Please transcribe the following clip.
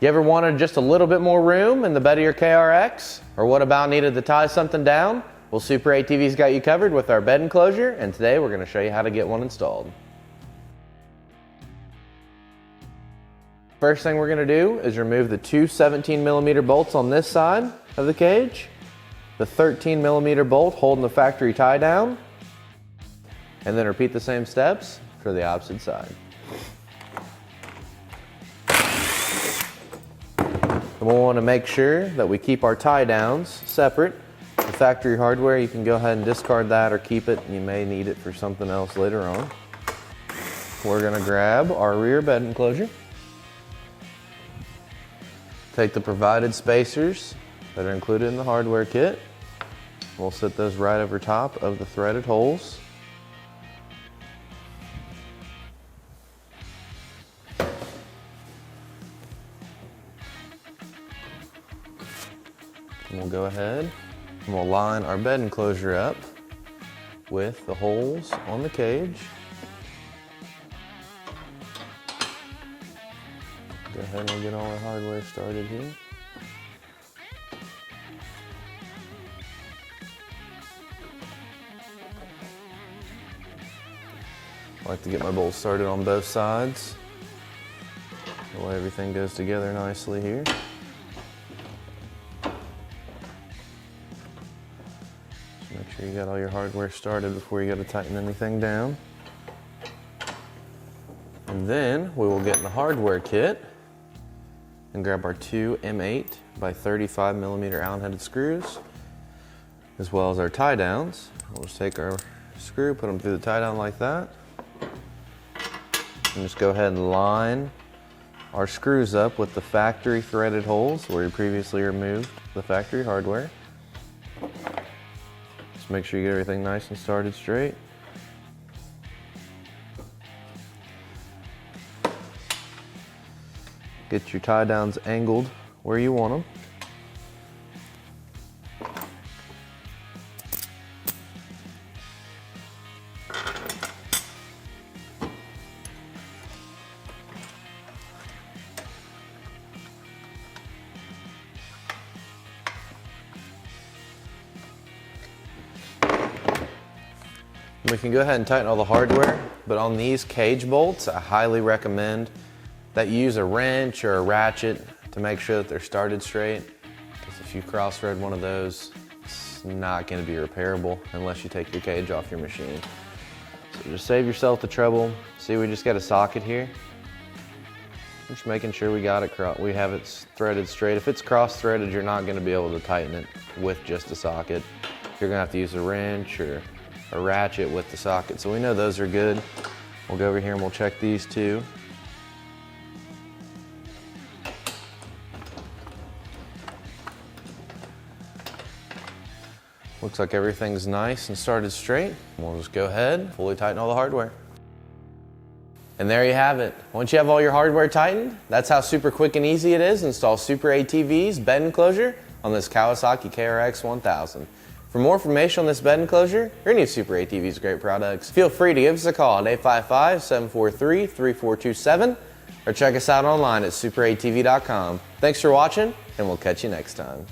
You ever wanted just a little bit more room in the bed of your KRX? Or what about needed to tie something down? Well, SuperATV's got you covered with our bed enclosure, and today we're going to show you how to get one installed. First thing we're going to do is remove the two 17mm bolts on this side of the cage, the 13mm bolt holding the factory tie down, and then repeat the same steps for the opposite side. And we'll want to make sure that we keep our tie downs separate. The factory hardware, you can go ahead and discard that or keep it. You may need it for something else later on. We're going to grab our rear bed enclosure. Take the provided spacers that are included in the hardware kit. We'll set those right over top of the threaded holes. And we'll go ahead and we'll line our bed enclosure up with the holes on the cage. Go ahead and get all our hardware started here. I like to get my bolts started on both sides. That way everything goes together nicely here. Make sure you got all your hardware started before you got to tighten anything down. And then we will get in the hardware kit and grab our two M8 by 35mm Allen-headed screws, as well as our tie downs. We'll just take our screw, put them through the tie down like that, and just go ahead and line our screws up with the factory threaded holes where we previously removed the factory hardware. Just make sure you get everything nice and started straight. Get your tie downs angled where you want them. We can go ahead and tighten all the hardware, but on these cage bolts, I highly recommend that you use a wrench or a ratchet to make sure that they're started straight. Because if you cross-thread one of those, it's not going to be repairable unless you take your cage off your machine. So just save yourself the trouble. See, we just got a socket here. Just making sure we got it, we have it threaded straight. If it's cross-threaded, you're not going to be able to tighten it with just a socket. You're going to have to use a wrench or a ratchet with the socket. So we know those are good. We'll go over here and we'll check these two. Looks like everything's nice and started straight. We'll just go ahead and fully tighten all the hardware. And there you have it. Once you have all your hardware tightened, that's how super quick and easy it is to install SuperATV's bed enclosure on this Kawasaki KRX 1000. For more information on this bed enclosure or any of SuperATV's great products, feel free to give us a call at 855-743-3427 or check us out online at superatv.com. Thanks for watching, and we'll catch you next time.